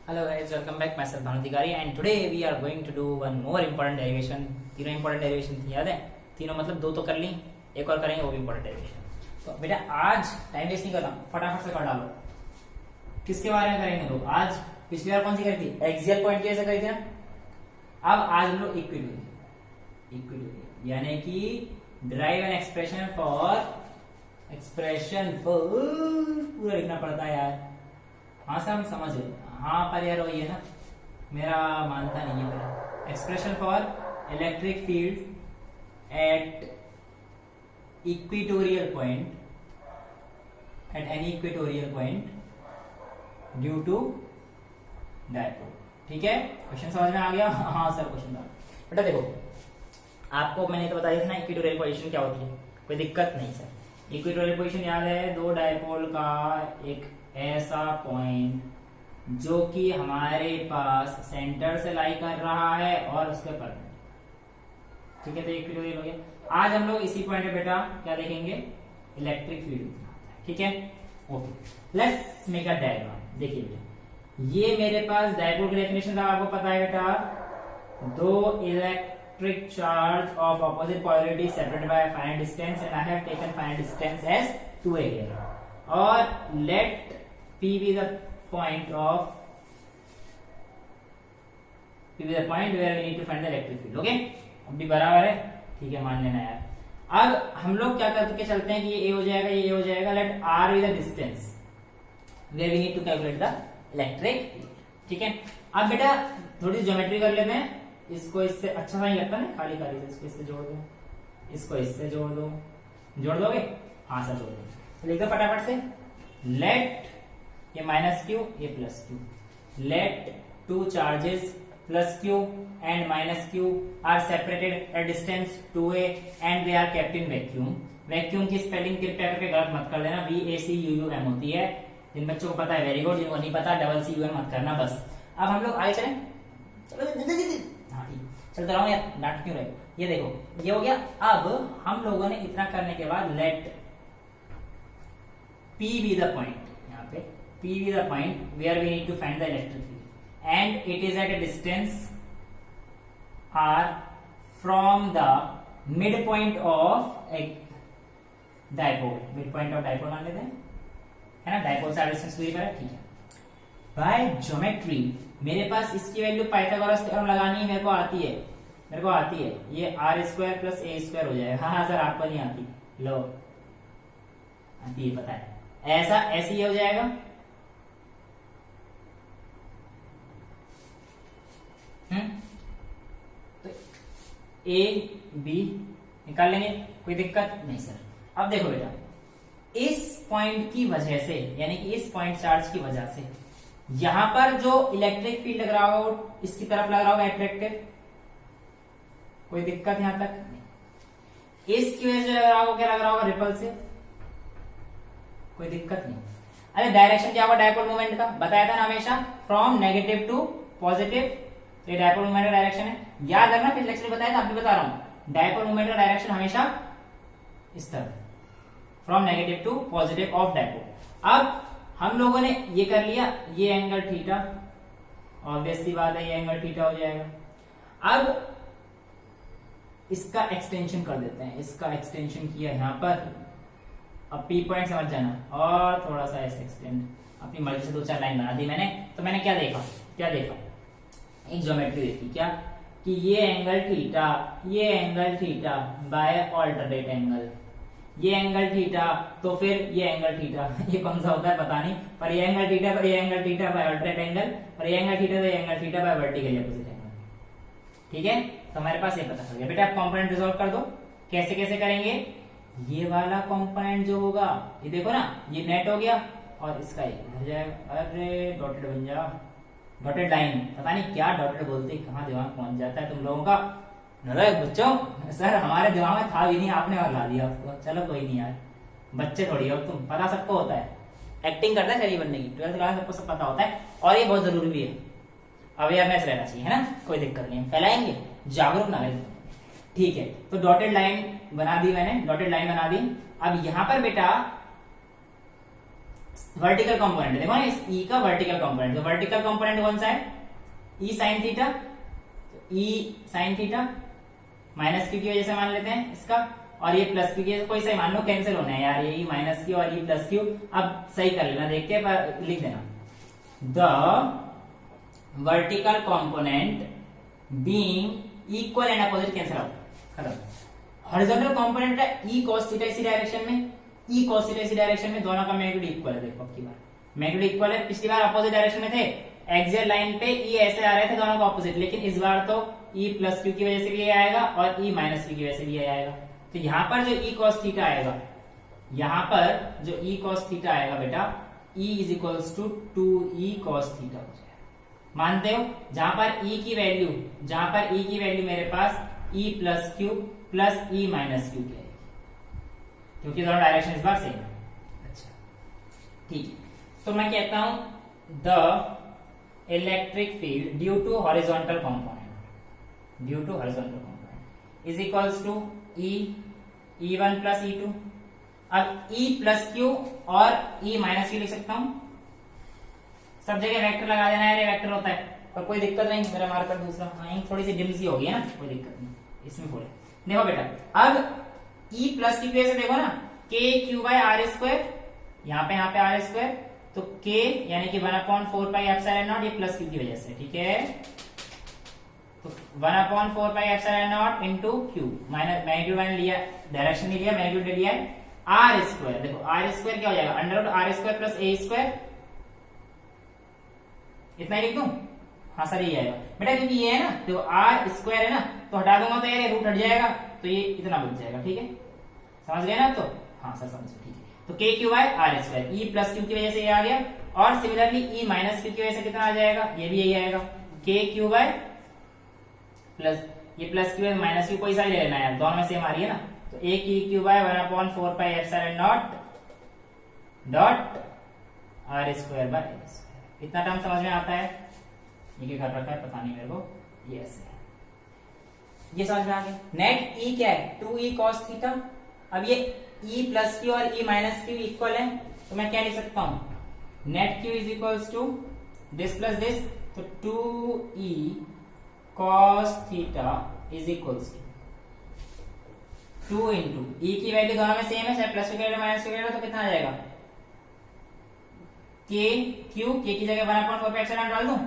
Hello guys, welcome back. Myself Bhanu Adhikari and today we are going to do one more important derivation. तीनों important derivation थी, याद है? तीनों मतलब दो तो कर ली, एक और करेंगे वो भी important derivation. तो बेटा आज टाइम वेस्ट नहीं करना, फटाफट से कर डालो. किसके बारे में करेंगे लोग? आज पिछली बार कौन सी करी थी? एक्सियल पॉइंट की ऐसे करी थी ना. अब आज हम लोग इक्विटोरियल यानी कि ड्राइव एन एक्सप्रेशन फॉर पूरा लिखना पड़ता है यार. हाँ सर हम समझ रहे. हाँ पर यार वही है ना, मेरा मानता नहीं है मेरा. Expression for electric field at equatorial point at any equatorial point due to dipole. ठीक है, क्वेश्चन समझ में आ गया? हाँ सर क्वेश्चन था. बेटा देखो, आपको मैंने तो बताया था ना इक्वेटोरियल पोजीशन क्या होती है, कोई दिक्कत नहीं सर. इक्वेटोरियल पोजीशन याद है, दो डायपोल का एक ऐसा पॉइंट जो कि हमारे पास सेंटर से लाई कर रहा है और उसके पर. ठीक है, तो इक्वेटोरियल हो गया. आज हम लोग इसी पॉइंट पे बेटा क्या देखेंगे? Electric field. ठीक है, okay. Let's make a diagram. देखिए बेटा, ये मेरे पास डायपोल की डेफिनेशन था, आपको पता है बेटा. दो electric charge of opposite polarity separated by finite distance and I have taken finite distance as 2a here. और let P be the point where we need to find the electric field. Okay, अब भी बराबर है. ठीक है, मान लेना यार. अब हम लोग क्या करके चलते हैं कि ये A हो जाएगा, ये A हो जाएगा. Let R be the distance where we need to calculate the electric field. ठीक है, अब बेटा थोड़ी ज्योमेट्री कर लेते हैं. इसको इससे अच्छा नहीं लगता ना, खाली खाली. इसको इससे जोड़ दो, इसको इससे जोड़ दो. जोड़ दोगे? हाँ सर जोड़ दो. तो लिख दो फटाफट से. लेट ये माइनस क्यू, ये plus q. Let two charges plus q and minus q are separated at distance 2a and they are kept in vacuum. Vacuum की स्पेलिंग कृपया करके गलत मत कर देना. VACUUM होती है. जिन बच्चों को पता है वेरी गुड, जिनको नहीं पता CCUM मत करना बस. अब हम लोग आगे चलें. चलो हाँ चलते रहो यार, डांट क्यों रहे. ये देखो, ये हो गया. अब हम लोगों ने इतना करने के बाद late P be the point. यहाँ पे P be the point where we need to find the electric field and it is at a distance R from the midpoint of a dipole. midpoint of dipole मान लेते हैं, है ना. Dipole से distance दूरी पर है. ठीक है, बाय ज्योमेट्री मेरे पास इसकी वैल्यू पाइथागोरस थ्योरम लगानी मेरे को आती है. ये R² प्लस A² हो जाएगा. हाँ सर आपको नहीं आती, लो आती है, पता है. ऐसे ही हो जाएगा. तो A B निकाल लेंगे, कोई दिक्कत नहीं सर. अब देखो बेटा, इस पॉइंट की वजह से यानी कि इस पॉइंट चार्ज की वजह से यहां पर जो इलेक्ट्रिक फील्ड लग रहा हो इसकी तरफ लग रहा होगा एट्रैक्टिव. कोई दिक्कत यहां तक नहीं. इसकी वजह से लग रहा होगा, क्या लग रहा होगा? रिपल्सिव. कोई दिक्कत नहीं. अरे डायरेक्शन क्या होगा डायपोल मोमेंट का? बताया था ना हमेशा, फ्रॉम नेगेटिव टू पॉजिटिव. तो ये डायपोल मोमेंट का डायरेक्शन है. याद रखना, पिछले लेक्चर में बताया था, अब भी बता रहा हूं. डायपोल मोमेंट का डायरेक्शन हमेशा इस तरह, from negative to positive of dipole. अब हम लोगों ने ये कर लिया, ये एंगल थीटा, ऑब्वियस सी बात है ये एंगल थीटा हो जाएगा. अब इसका एक्सटेंशन कर देते हैं. इसका एक्सटेंशन किया यहां पर. अब P पॉइंट समझ जाना और थोड़ा सा ऐसे एक्सटेंड. अपनी मर्जी से दो चार लाइन बना दी मैंने. तो मैंने क्या देखा एक ज्योमेट्री देखी, क्या कि ये angle theta by alternate angle. ये एंगल थीटा तो फिर ये एंगल थीटा. ये कौन सा होता है पता नहीं, पर ये एंगल थीटा पर ये angle theta by alternate angle, और ये एंगल थीटा तो ये angle theta by vertical opposite angle. ठीक है, तो हमारे पास ये पता चल गया. बेटा आप कंपोनेंट रिजॉल्व कर दो. कैसे कैसे करेंगे? ये वाला कंपोनेंट जो होगा, ये देखो ना, ये नेट हो गया और इसका इधर जाएगा. अरे डॉटेड बन जा, डॉटेड लाइन. पता नहीं क्या डॉटेड बोलते, कहाँ दिमाग पहुंच जाता है तुम लोगों का. बच्चों सर हमारे दिमाग में था भी नहीं, आपने और ला दिया आपको. चलो कोई नहीं यार, बच्चे थोड़ी हो तुम, पता सबको होता है. एक्टिंग करता है शरीर बनने की. 12th क्लास सबको सब पता होता है और ये बहुत जरूरी भी है. अवेयरनेस रहना चाहिए, है ना. कोई दिक्कत नहीं, फैलाएंगे, जागरूक ना रहे. ठीक है, तो डॉटेड लाइन बना दी मैंने. अब यहां पर बेटा वर्टिकल कंपोनेंट देखो ना, इस ई का वर्टिकल कंपोनेंट, तो वर्टिकल कंपोनेंट कौन सा है, ई साइन थीटा, ई साइन थीटा माइनस क्यू की वजह से मान लेते हैं इसका, और ये प्लस क्यू की वजह से कोई सही मान लो कैंसिल होना है यार, ये माइनस क्यू और ये प्लस क्यू, अब सही कर लेना देख के, पर लिख देना the vertical component being equal and opposite, cancel out, खत्म। हॉरिजॉन्टल कंपोनेंट है ई cos थीटा इसी डायरेक्शन में, ई cos थीटा इसी डायरेक्शन में, दोनों का मैग्नीट्यूड इक्वल है, देखो अब की बार मैग्नीट्यूड इक्वल है, पिछली बार अपोजिट डायरेक्शन में थे, एक्सियल लाइन पे ई ऐसे आ रहे थे दोनों का ऑपोजिट, लेकिन इस बार तो ई प्लस क्यू की वजह से भी ये आएगा और ई माइनस क्यू की वजह से भी ये आएगा, तो यहाँ पर जो ई cos थीटा आएगा, यहाँ पर जो ई cos थीटा आएगा बेटा, E is equals to 2e cos theta हो जाएगा, मानते हो, जहां पर ई की वैल्यू मेरे पास ई plus Q plus E minus Q की आएगी, क्योंकि दोनों डायरेक्शन इस बार सेम है। अच्छा ठीक है, तो मैं कहता हूं the electric field due to horizontal component is equals to E1 plus E2। अब E प्लस क्यू और E माइनस क्यू लिख सकता हूं, सब जगह वेक्टर लगा देना है, वेक्टर होता है, पर कोई दिक्कत नहीं, मेरा मार्कर दूसरा थोड़ी सी डिम सी हो गई है ना, कोई दिक्कत नहीं, इसमें बोले देखो बेटा, अब E प्लस क्यू से देखो ना, के क्यू बाय आर स्क्वायर, यहाँ पे आर स्क्वायर, तो k यानी कि 1/4 पाई एप्सिलॉन नॉट, ये प्लस क्यू की वजह से, ठीक है, तो 1/4 pi epsilon naught into q, minus magnitude मैंने लिया, डायरेक्शन नहीं लिया, मैग्नीट्यूड लिया है, आर स्क्वायर, देखो आर स्क्वायर क्या हो जाएगा, under root r square plus ए स्क्वायर, इतना ही लिख दूं, हाँ सर ये आएगा बेटा, क्योंकि ये है ना, तो आर स्क्वायर है ना, तो हटा दूंगा तो ये रूट हट जाएगा, तो ये इतना बच जाएगा, ठीक है, समझ गए ना, तो हाँ सर समझ गए, ठीक है, तो k q by r square, E plus q की वजह से ये आ गया, और सिमिलरली ई माइनस क्यू की वजह से कितना आ जाएगा, ये भी यही आएगा, के क्यू बाय प्लस, ये प्लस क्यू माइनस क्यू कोई सा ही ले लेना है, दोनों में सेम आ रही है ना, तो ए की q by 1/4 pi epsilon naught dot are square by a square, इतना टर्म समझ में आता है, ये क्या कर रखा है पता नहीं मेरे को, ये ऐसे है, ये समझ में आ गया। नेट ई क्या है, 2e cos थीटा, अब ये e प्लस क्यू और e माइनस क्यू इक्वल है, तो मैं क्या लिख सकता हूं, net Q is equals to this plus this, तो 2e cos theta is equals to 2 into E की वैल्यू दोनों में सेम है, चाहे प्लस क्यू माइनस क्यू तो कितना आ जाएगा, के क्यू, के की जगह 1/4 पाई एप्सिलॉन डाल दूं,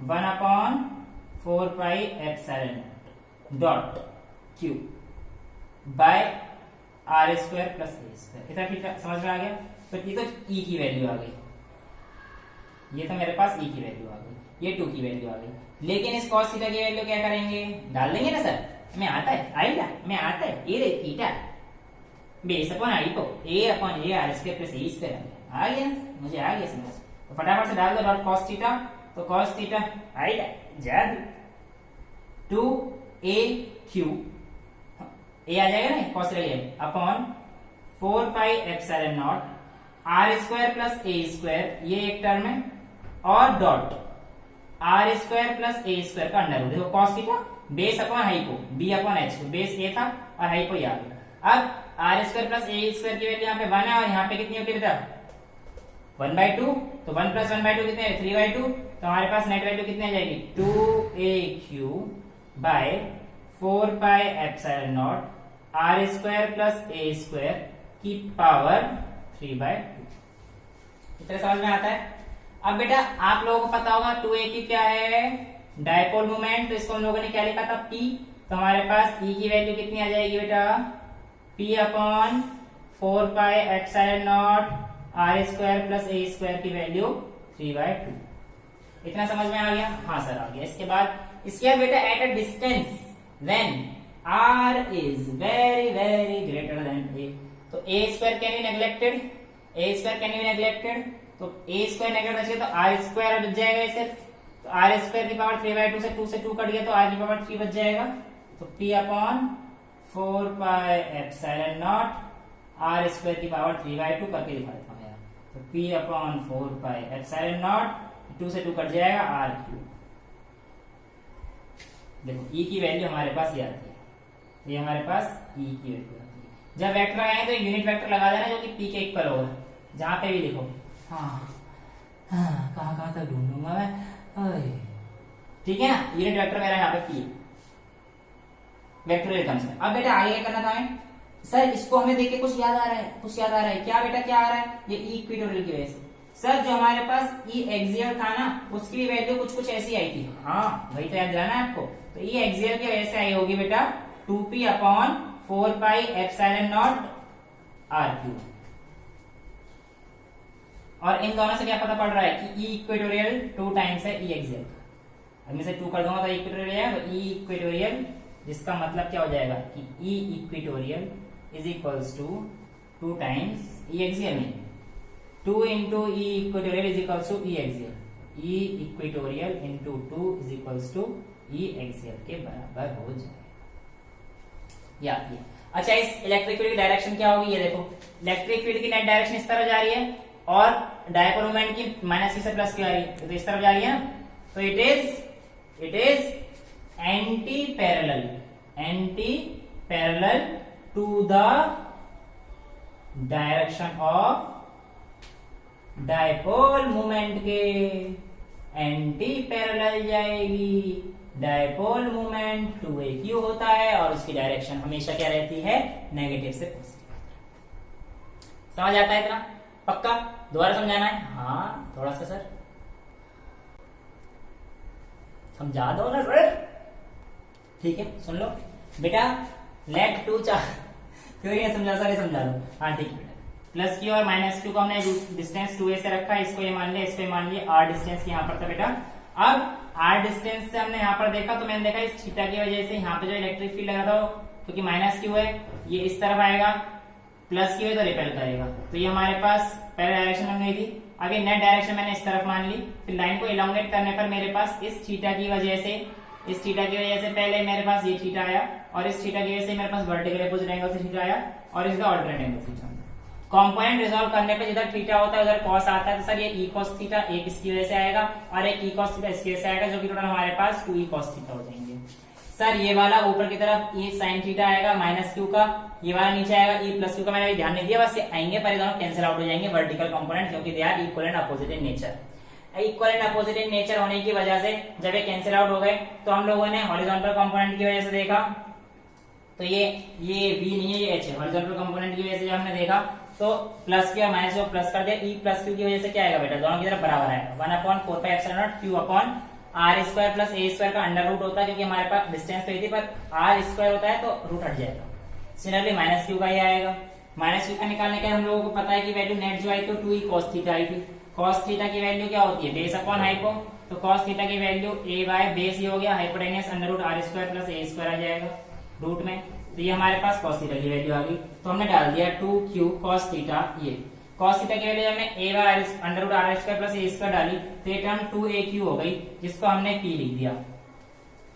1/4 pi epsilon dot q by r square plus A square, इतना ठीक समझ में आ गया, तो ये तो ई की वैल्यू आ गई, ये तो मेरे पास ई की वैल्यू आ गई, ये 2 की वैल्यू आ गई, लेकिन इस cos थीटा की वैल्यू क्या करेंगे, डाल देंगे ना सर, मैं आता है आएगा, मैं आता है ए रे थीटा बेस अपॉन आई को A upon A R square plus A square आ गया, मुझे आ गया समझ, तो फटाफट से डाल दो डॉट cos थीटा, तो cos थीटा आएगा जादू 2a क्यू, ए आ जाएगा ना, cos रहेगा upon 4 pi epsilon naught are square plus A square, ये एक टर्म है, और dot are square plus A square का अंडर रूट, देखो cos theta base upon hypo, B upon H, base A था और हाइपो ये आ गया, अब आर स्क्वायर प्लस ए स्क्वायर की वैल्यू यहाँ पे 1 है, और यहाँ पे कितनी होती है बेटा 1/2, तो 1 प्लस 1/2 कितने है 3/2, तो हमारे पास नेट वैल्यू कितनी आ जाएगी 2a³ by 4 pi epsilon naught are square plus A square की पावर 3/2, इतना समझ में आता है। अब बेटा आप लोगों को पता होगा 2a³ क्या है, डायपोल मोमेंट, तो इसको हम लोगों ने क्या लिखा था p, तो हमारे पास e की वैल्यू कितनी आ जाएगी बेटा p upon 4 pi epsilon naught are square plus A square की वैल्यू 3/2, इतना समझ में आ गया, हाँ सर आ गया। इसके बाद बेटा at a distance when r is very very greater than a, तो a square can be neglected, तो a स्क्वायर नेग्लेक्ट बचे तो r स्क्वायर बच जाएगा इसे, तो r स्क्वायर की पावर 3/2 से 2 से 2 कट गया तो r की पावर 3 बच जाएगा, तो p upon 4 pi epsilon naught are square की पावर 3/2 करके दिखा देता हूँ यार, तो p upon 4 pi epsilon naught 2 से 2 कट जाएगा r³, देखो e की वैल्यू हमारे पास ये आती है, ये हमारे पास e की वैल्यू आती है। जब वेक्टर लगाएंगे तो यूनिट वेक्टर लगा देना जो कि p के इक्वल होगा, जहां पे भी देखो हाँ हाँ, कहाँ तक ढूंढूंगा मैं। ठीक है ना, यूनिट वेक्टर मेरा यहाँ पे पी वेक्टोरियल टर्म्स में। अब बेटा आगे क्या करना था हमें, सर इसको हमें देख के कुछ याद आ रहा है क्या बेटा, क्या आ रहा है, ये ई इक्वेटोरियल की वजह से। सर जो हमारे पास ई एक्सियल था ना, उसकी भी वैल्यू कुछ ऐसी आई थी। हाँ वही तो याद दिलाना है आपको। तो ई एक्सियल की वजह से आई होगी बेटा 2p upon 4 pi epsilon naught r cube. और इन दोनों से क्या पता पड़ रहा है कि ई इक्वेटोरियल 2 टाइम्स है ई एक्सियल। अब मैं से 2 कर दूंगा तो इक्वेटोरियल है, तो ई इक्वेटोरियल, जिसका मतलब क्या हो जाएगा कि E equatorial is equals to 2 times E axial में 2 into E equatorial is equals to E axial, E equatorial into 2 is equals to E axial के बराबर हो जाएगा। याद किया। अच्छा इस इलेक्ट्रिक फील्ड की डायरेक्शन क्या होगी, ये देखो इलेक्ट्रिक फील्ड की नेट डायरेक्शन इस तरह जा रही है और डायपोल मोमेंट की माइनस की से प्लस की आ रही है, तो इस तरफ जा रही है ना, तो it is anti parallel to the direction of dipole moment के, एंटी पैरेलल जाएगी। डायपोल मोमेंट 2aq होता है और उसकी डायरेक्शन हमेशा क्या रहती है, नेगेटिव से पॉजिटिव। समझ आता है इतना, पक्का? दोबारा समझाना है? हाँ थोड़ा सा सर समझा दो ना सर। ठीक है सुन लो बेटा, लेट 2 क्यों नहीं समझा सर, ये समझा दो। हाँ ठीक है बेटा, प्लस क्यू और माइनस क्यू को हमने डिस्टेंस 2a से रखा है, इसको ये मान लिया, इसको ये मान लिया, r डिस्टेंस यहाँ पर था बेटा। अब r डिस्टेंस से हमने यहाँ पर देखा तो मैंने देखा इस थीटा की वजह से यहाँ पे जो इलेक्ट्रिक फील्ड लगा था क्योंकि माइनस क्यू है, ये इस तरफ आएगा, प्लस क्यू है तो रिपेल करेगा, तो ये हमारे पास पहले डायरेक्शन बन गई थी। अब ये नेट डायरेक्शन मैंने इस तरफ मान ली, फिर लाइन को इलांगेट करने पर मेरे पास इस थीटा की वजह से पहले मेरे पास ये थीटा आया और इस थीटा की वजह से मेरे पास वर्टिकल अपोजिट एंगल से थीटा आया और इसका alternate angle theta. Component resolve करने पे जिधर थीटा होता है उधर कॉस आता है, तो सर ये ई कॉस थीटा एक इसकी वजह से आएगा और एक ई कॉस थीटा इसकी वजह से आएगा, जो कि टोटल हमारे पास 2 ई कॉस थीटा हो जाएंगे। सर ये वाला ऊपर की तरफ ई साइन थीटा आएगा माइनस क्यू का, ये वाला नीचे आएगा ई प्लस क्यू का, मैंने ध्यान नहीं दिया, बस ये आएंगे पर ये दोनों कैंसिल आउट हो जाएंगे वर्टिकल कंपोनेंट, क्योंकि they are equal and opposite in nature. Equal and opposite in nature होने की वजह से जब ये कैंसिल आउट हो गए तो हम लोगों ने हॉरिजॉन्टल कंपोनेंट की वजह से देखा, तो ये v नहीं है ये h है, हॉरिजॉन्टल कंपोनेंट की वजह से जब हमने देखा तो प्लस किया माइनस को प्लस कर दिया, ई प्लस क्यू की वजह से क्या आएगा बेटा, दोनों की तरफ बराबर आएगा, 1/4 pi epsilon not q upon r square plus a square का अंडर रूट होता है, क्योंकि हमारे पास डिस्टेंस तो थी पर r स्क्वायर होता है तो रूट हट जाएगा। सिमिलरली माइनस क्यू का ही आएगा, माइनस क्यू का निकालने के हम लोगों को पता है कि वैल्यू नेट जो आई थी 2 ई कॉस थीटा आई थी। कॉस थीटा की वैल्यू क्या होती है, बेस अपॉन हाइपो, तो कॉस थीटा की वैल्यू a बाय बेस ही हो गया, hypotenuse under root r square plus a square आ जाएगा रूट में, तो ये हमारे पास cos थीटा की वैल्यू आ गई, तो हमने डाल दिया 2q cos थीटा। ये cos थीटा की वैल्यू हमने a by under root r square plus a square डाली, तो ये टर्म 2aq हो गई, जिसको हमने p लिख दिया,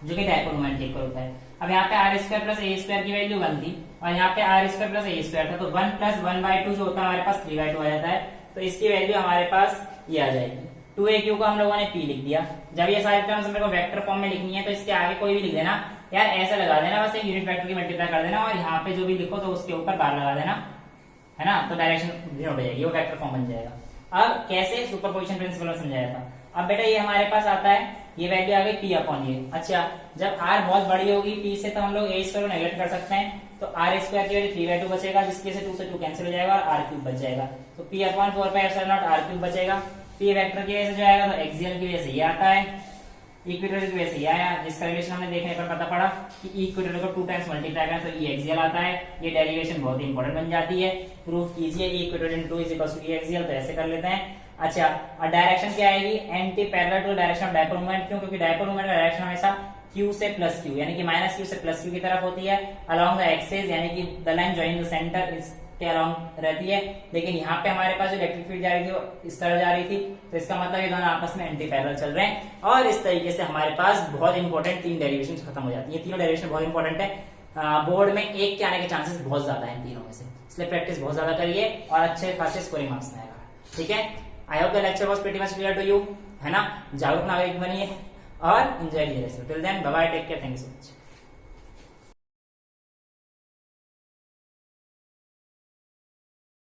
जो कि डायपोल मोमेंट के इक्वल होता है। अब यहाँ पे r square plus a square की वैल्यू 1 थी और यहाँ पे r square plus a square था, तो 1 प्लस 1/2 जो होता है हमारे पास 3/2 आ जाता है, तो इसकी वैल्यू हमारे पास ये आ जाएगी। 2aq को हम लोगों ने p लिख दिया। जब ये सारी टर्म्स मेरे को वेक्टर फॉर्म में लिखनी है तो इसके आगे कोई भी लिख देना यार, ऐसा लगा देना, बस एक यूनिट वेक्टर की मल्टीप्लाई कर देना और यहाँ पे जो भी लिखो तो उसके ऊपर बार लगा देना, है ना, तो डायरेक्शन डिनोट हो जाएगी, वो वेक्टर फॉर्म बन जाएगा। अब कैसे सुपरपोजिशन प्रिंसिपल में समझाया था। अब बेटा ये हमारे पास आता है, ये वैल्यू आ गई p अपॉन ये। अच्छा जब r बहुत बड़ी होगी p से तो हम लोग a स्क्वायर को नेगलेक्ट कर सकते हैं, तो r स्क्वायर की वैल्यू 3/2 बचेगा, जिसके से 2 से 2 कैंसिल हो जाएगा और r क्यूब बच जाएगा, तो p upon 4 pi epsilon not r cube बचेगा। p वेक्टर की वजह से जो आएगा तो एक्सियल की वजह से ये आता है, इक्वेटोरियल की वजह से ये आया, जिसका रिलेशन हमने देखने पर पता पड़ा कि इक्वेटोरियल को 2 टाइम्स मल्टीप्लाई करें तो ये एक्सियल आता है। ये डेरिवेशन बहुत ही इंपॉर्टेंट बन जाती है, प्रूफ कीजिए equatorial 2 is equal to axial, तो ऐसे कर लेते हैं। अच्छा और डायरेक्शन क्या आएगी, anti parallel to direction of dipole moment, क्यों, क्योंकि डायपोल मोमेंट का डायरेक्शन हमेशा q से प्लस q यानी कि माइनस q से प्लस q की तरफ होती है, अलोंग द एक्सिस यानी कि the line joining the centre के अलोंग रहती है। लेकिन यहाँ पे हमारे पास जो इलेक्ट्रिक फील्ड जा रही थी वो इस तरह जा रही थी, तो इसका मतलब ये दोनों आपस में एंटी पैरेलल चल रहे हैं और इस तरीके से हमारे पास बहुत इंपॉर्टेंट 3 डेरिवेशन खत्म हो जाती है। तीनों डेरिवेशन बहुत इंपॉर्टेंट है, बोर्ड में एक के आने के चांसेस बहुत ज्यादा है तीनों में से, इसलिए प्रैक्टिस बहुत ज्यादा करिए और अच्छे खासे स्कोरिंग मार्क्स में आएगा। ठीक है, I hope the lecture was pretty much clear to you, है ना। जागरूक नागरिक बनिए और एंजॉय कीजिए। Till then bye bye, take care, thank you so much.